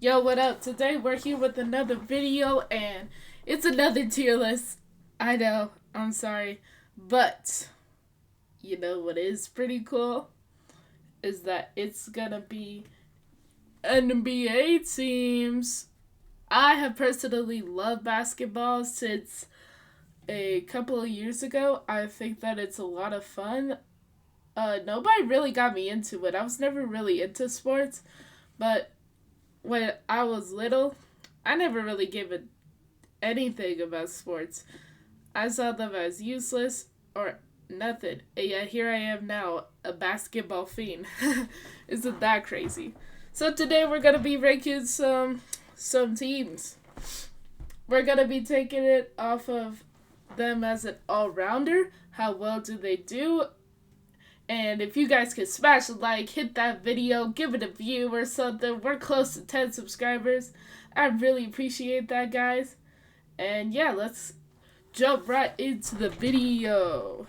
Yo, what up? Today we're here with another video and it's another tier list. I know, I'm sorry. But, you know what is pretty cool? Is that it's gonna be NBA teams. I have personally loved basketball since a couple of years ago. I think that it's a lot of fun. Nobody really got me into it. I was never really into sports, but when I was little, I never really gave a anything about sports. I saw them as useless or nothing. And yet here I am now, a basketball fiend. Isn't that crazy? So today we're gonna be ranking some teams. We're gonna be taking it off of them as an all-rounder. How well do they do? And if you guys could smash a like, hit that video, give it a view or something. We're close to 10 subscribers. I really appreciate that, guys. And yeah, let's jump right into the video.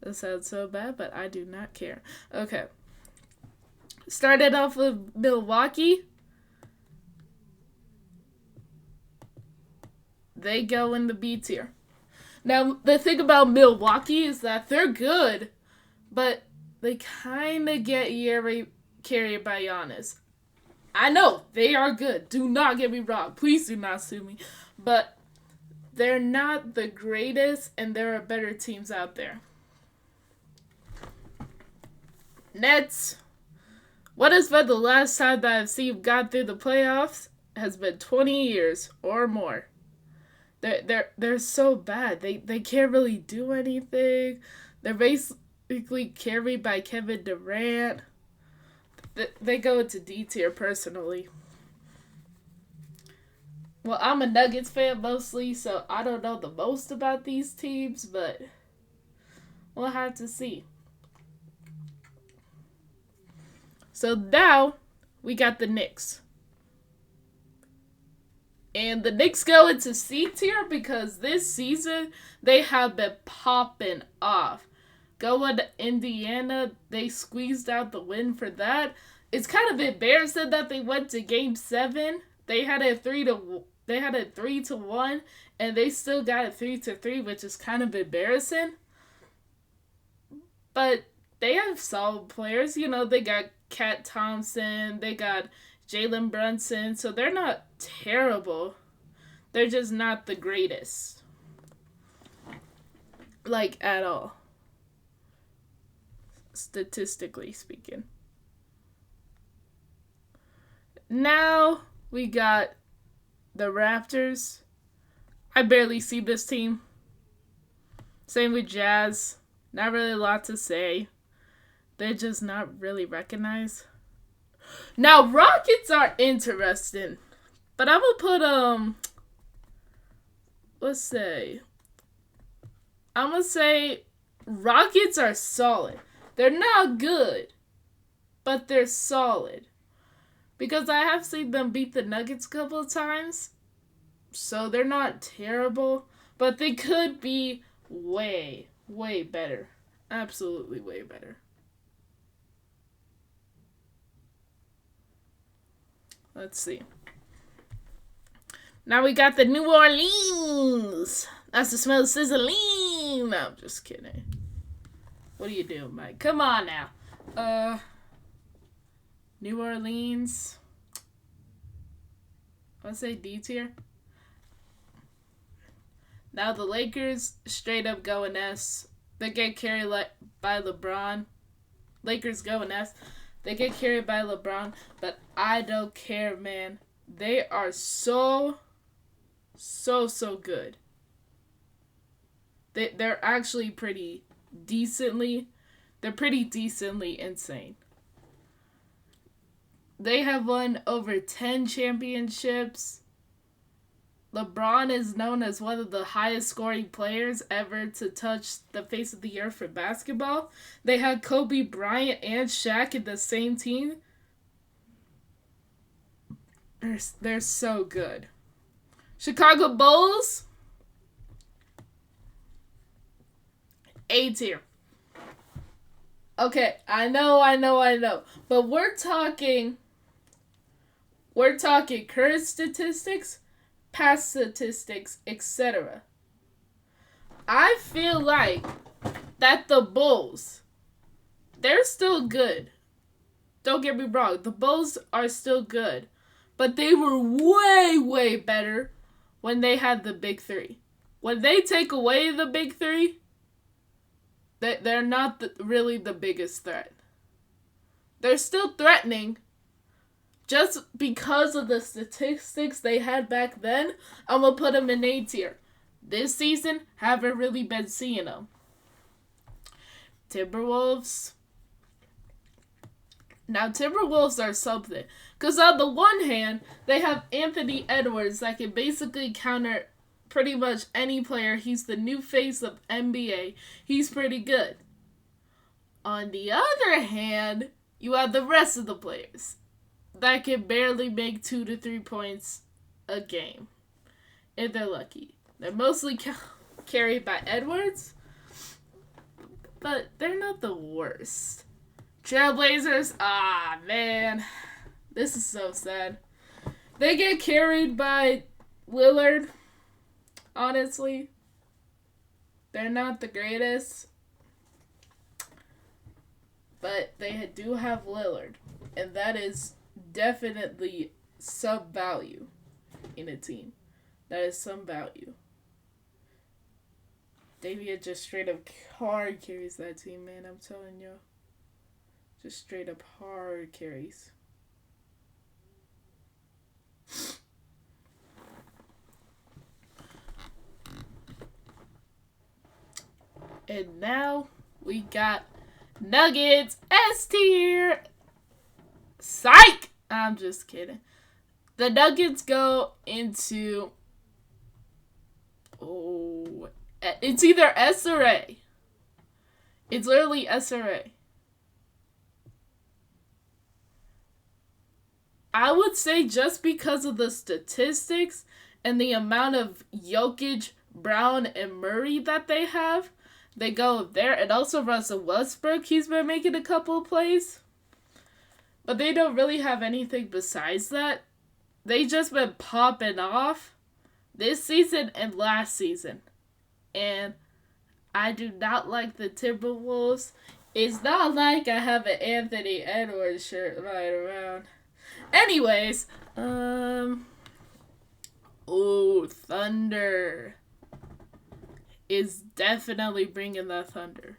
That sounds so bad, but I do not care. Okay. Started off with Milwaukee. They go in the B tier. Now, the thing about Milwaukee is that they're good, but they kind of get carried by Giannis. I know, they are good. Do not get me wrong. Please do not sue me. But they're not the greatest, and there are better teams out there. Nets. What has been the last time that I've seen got through the playoffs? Has been 20 years or more. They're so bad. They can't really do anything. They're basically carried by Kevin Durant. They go into D tier personally. Well, I'm a Nuggets fan mostly, so I don't know the most about these teams, but we'll have to see. So now we got the Knicks. And the Knicks go into C tier because this season they have been popping off. Going to Indiana, they squeezed out the win for that. It's kind of embarrassing that they went to Game 7. They had a 3-1, and they still got a 3-3, which is kind of embarrassing. But they have solid players. You know, they got Cat Thompson, they got Jalen Brunson, so they're not terrible. They're just not the greatest. Like, at all. Statistically speaking. Now, we got the Raptors. I barely see this team. Same with Jazz. Not really a lot to say. They're just not really recognized. Now, Rockets are interesting. But I'm gonna put, let's say. I'm gonna say Rockets are solid. They're not good, but they're solid. Because I have seen them beat the Nuggets a couple of times. So they're not terrible, but they could be way, way better. Absolutely way better. Let's see. Now we got the New Orleans. That's the smell of sizzling. No, I'm just kidding. What are you doing, Mike? Come on now. New Orleans. I'll say D tier. Now the Lakers straight up go in S. They get carried by LeBron. Lakers go in S. They get carried by LeBron, but I don't care, man. They are so good. They're actually pretty decently insane. They have won over 10 championships. LeBron is known as one of the highest scoring players ever to touch the face of the earth for basketball. They had Kobe Bryant and Shaq in the same team. They're so good. Chicago Bulls. A tier. Okay, I know. But we're talking We're talking current statistics, past statistics, etc. I feel like that the Bulls, they're still good. Don't get me wrong, the Bulls are still good. But they were way, way better when they had the big three. When they take away the big three, they're not really the biggest threat. They're still threatening. Just because of the statistics they had back then, I'm going to put them in A tier. This season, haven't really been seeing them. Timberwolves. Now, Timberwolves are something. Because on the one hand, they have Anthony Edwards that can basically counter pretty much any player. He's the new face of NBA. He's pretty good. On the other hand, you have the rest of the players that can barely make 2 to 3 points a game. If they're lucky. They're mostly carried by Edwards. But they're not the worst. Trailblazers, man. This is so sad. They get carried by Lillard. Honestly. They're not the greatest. But they do have Lillard. And that is definitely some value in a team. That is some value. Davian just straight up hard carries that team, man. I'm telling you. Just straight up hard carries. And now we got Nuggets S tier. Psych! I'm just kidding. The Nuggets go into... Oh, it's either S or A. It's literally S or A. I would say just because of the statistics and the amount of Jokic, Brown, and Murray that they have, they go there. And also Russell Westbrook, he's been making a couple of plays. But they don't really have anything besides that. They just been popping off this season and last season. And I do not like the Timberwolves. It's not like I have an Anthony Edwards shirt lying around. Anyways, Thunder is definitely bringing the Thunder.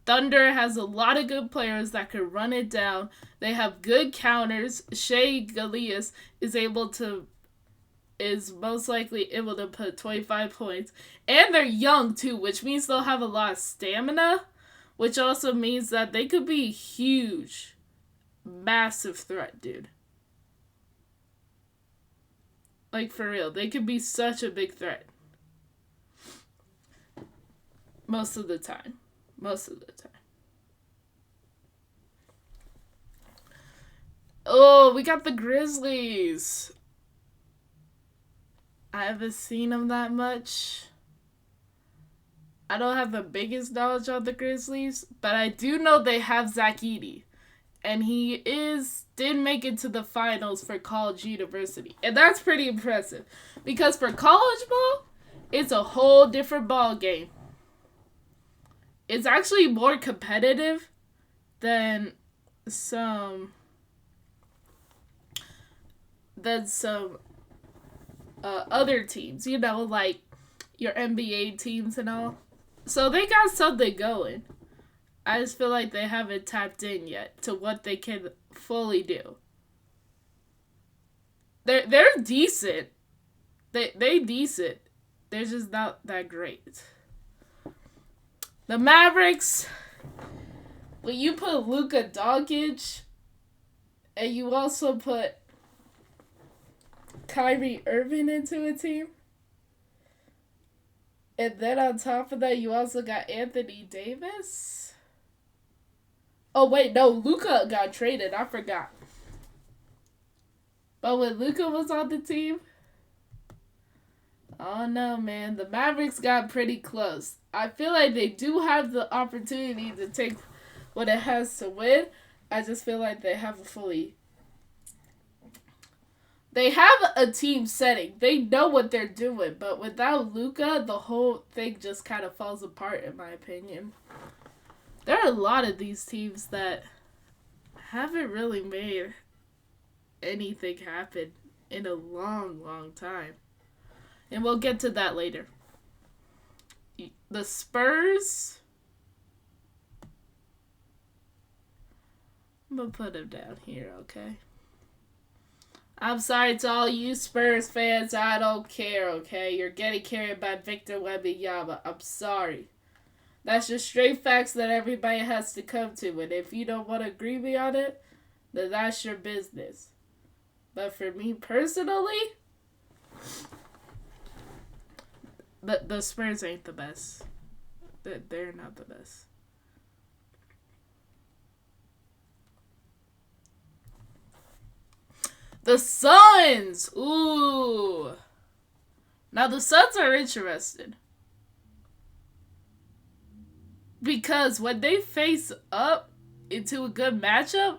Thunder has a lot of good players that can run it down. They have good counters. Shai Gilgeous is most likely able to put 25 points. And they're young too, which means they'll have a lot of stamina, which also means that they could be huge. Massive threat, dude. Like, for real. They could be such a big threat. Most of the time. Oh, we got the Grizzlies. I haven't seen them that much. I don't have the biggest knowledge on the Grizzlies, but I do know they have Zach Edey. And he did make it to the finals for College University. And that's pretty impressive. Because for college ball, it's a whole different ball game. It's actually more competitive than some other teams. You know, like your NBA teams and all. So they got something going. I just feel like they haven't tapped in yet to what they can fully do. They're decent. They decent. They're just not that great. The Mavericks, when you put Luka Doncic and you also put Kyrie Irving into a team, and then on top of that you also got Anthony Davis. Oh, wait, no, Luka got traded. I forgot. But when Luka was on the team, oh, no, man. The Mavericks got pretty close. I feel like they do have the opportunity to take what it has to win. I just feel like they haven't fully They have a team setting. They know what they're doing, but without Luka, the whole thing just kind of falls apart, in my opinion. There are a lot of these teams that haven't really made anything happen in a long, long time. And we'll get to that later. The Spurs. I'm gonna put them down here, okay? I'm sorry to all you Spurs fans. I don't care, okay? You're getting carried by Victor Wembanyama. I'm sorry. That's just straight facts that everybody has to come to. And if you don't want to agree with me on it, then that's your business. But for me personally, the Spurs ain't the best. They're not the best. The Suns! Ooh. Now the Suns are interested. Because when they face up into a good matchup,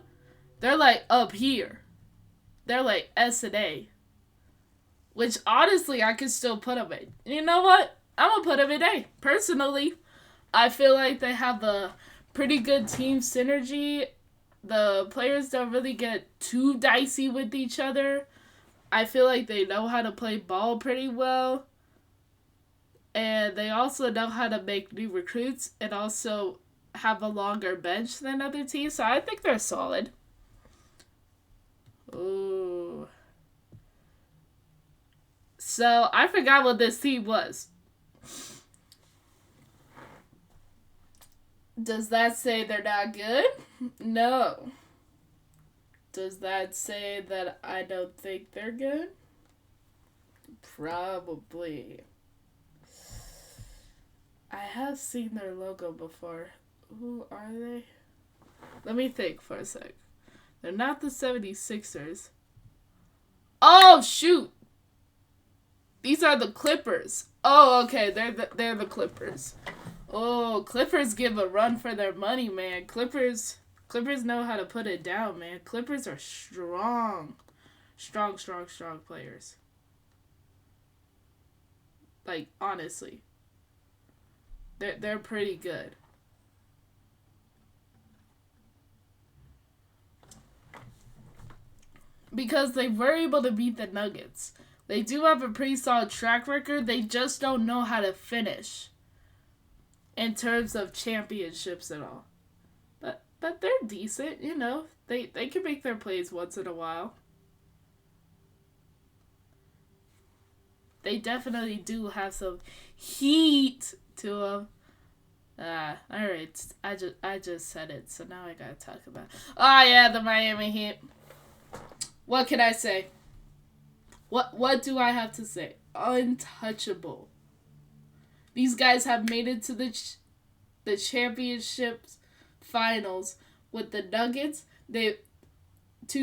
they're like up here. They're like S and A. Which honestly I could still put them in. You know what? I'm going to put them in A. Personally, I feel like they have a pretty good team synergy. The players don't really get too dicey with each other. I feel like they know how to play ball pretty well. And they also know how to make new recruits and also have a longer bench than other teams. So I think they're solid. Ooh. So I forgot what this team was. Does that say they're not good? No. Does that say that I don't think they're good? Probably. I have seen their logo before. Who are they? Let me think for a sec. They're not the 76ers. Oh, shoot! These are the Clippers. Oh, okay. They're the Clippers. Oh, Clippers give a run for their money, man. Clippers know how to put it down, man. Clippers are strong. Strong players. Like, honestly. They're pretty good. Because they were able to beat the Nuggets. They do have a pretty solid track record. They just don't know how to finish. In terms of championships and all. But they're decent, you know. They can make their plays once in a while. They definitely do have some heat to them. Alright. I just said it, so now I gotta talk about it. Oh yeah, the Miami Heat. What can I say? What do I have to say? Untouchable. These guys have made it to the championships finals with the Nuggets. 2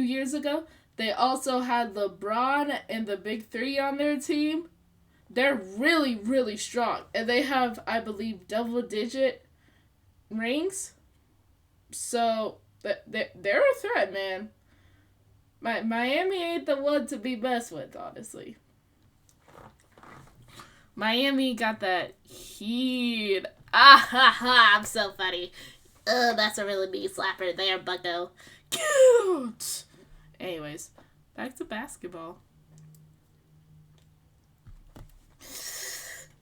years ago. They also had LeBron and the Big Three on their team. They're really, really strong. And they have, I believe, double-digit rings. So, they're a threat, man. Miami ain't the one to be messed with, honestly. Miami got that heat. Ah ha ha, I'm so funny. That's a really mean slapper there, bucko. Cute! Anyways, back to basketball.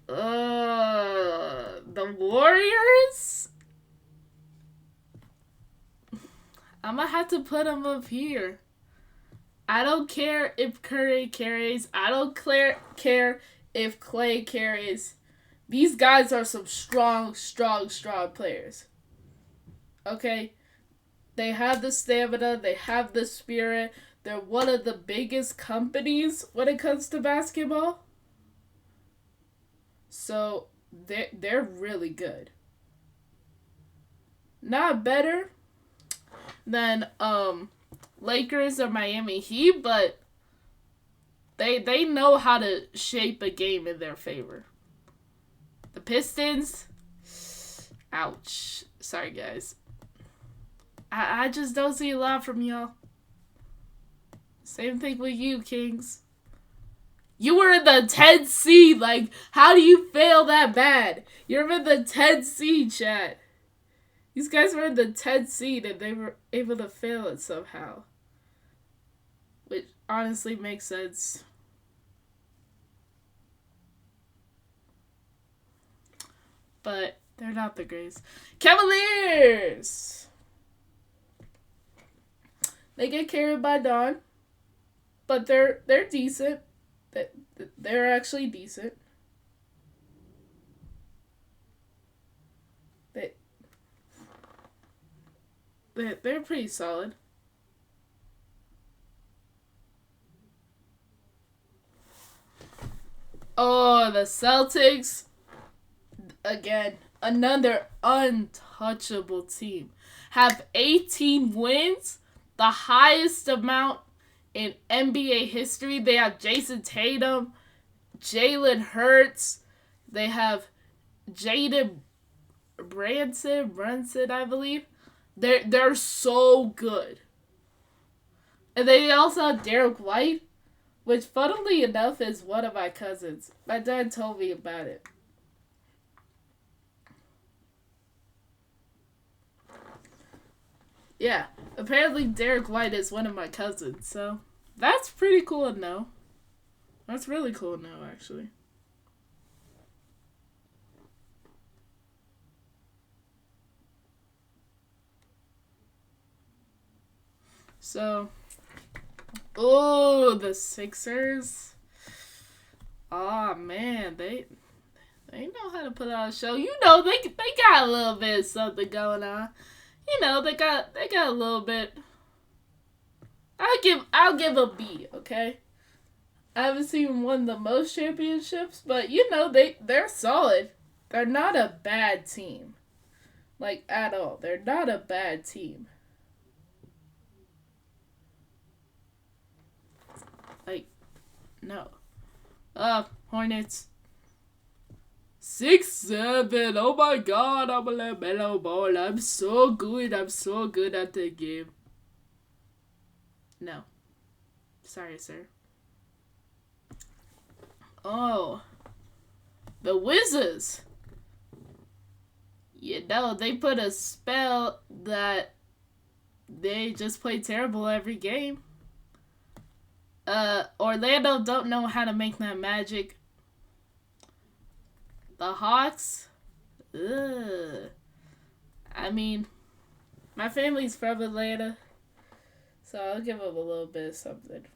The Warriors? I'm gonna have to put them up here. I don't care if Curry carries. I don't care if Clay carries. These guys are some strong players. Okay? They have the stamina. They have the spirit. They're one of the biggest companies when it comes to basketball. So, they're really good. Not better than, Lakers or Miami Heat, but they know how to shape a game in their favor. The Pistons, ouch. Sorry, guys. I just don't see a lot from y'all. Same thing with you, Kings. You were in the 10th seed. Like, how do you fail that bad? You're in the 10th seed, chat. These guys were in the 10th seed and they were able to fail it somehow. Which honestly makes sense. But they're not the Grays. Cavaliers! They get carried by Dawn. But they're decent. They're actually decent. They're pretty solid. Oh, the Celtics. Again, another untouchable team. Have 18 wins, the highest amount in NBA history. They have Jason Tatum, Jalen Hurts. They have Jaden Brunson, I believe. They're so good. And they also have Derek White, which funnily enough is one of my cousins. My dad told me about it. Yeah, apparently Derek White is one of my cousins, so that's pretty cool to know. That's really cool to know, actually. So, oh, the Sixers. Oh man, they know how to put on a show. You know, they got a little bit of something going on. You know, they got a little bit. I'll give a B, okay? I haven't seen won the most championships, but you know they're solid. They're not a bad team. Like at all. They're not a bad team. Like no. Hornets. 6-7. Oh my god, I'm a LaMelo Ball. I'm so good. I'm so good at the game. No. Sorry, sir. Oh. The Wizards. You know, they put a spell that they just play terrible every game. Orlando don't know how to make that magic. The Hawks? Ugh. I mean, my family's from Atlanta, so I'll give them a little bit of something.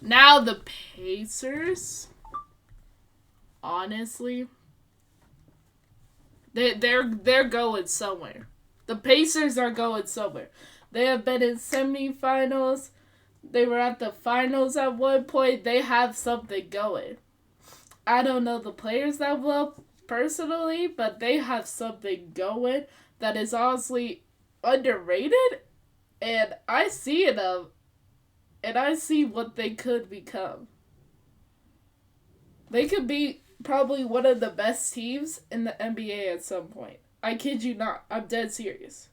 Now the Pacers, honestly, they're going somewhere. The Pacers are going somewhere. They have been in semifinals. They were at the finals at one point. They have something going. I don't know the players that well personally, but they have something going that is honestly underrated. And I see it and I see what they could become. They could be probably one of the best teams in the NBA at some point. I kid you not. I'm dead serious.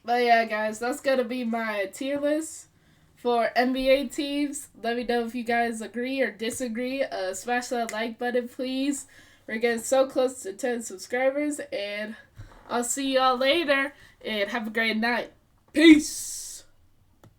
But yeah, guys, that's going to be my tier list for NBA teams. Let me know if you guys agree or disagree. Smash that like button, please. We're getting so close to 10 subscribers. And I'll see y'all later. And have a great night. Peace.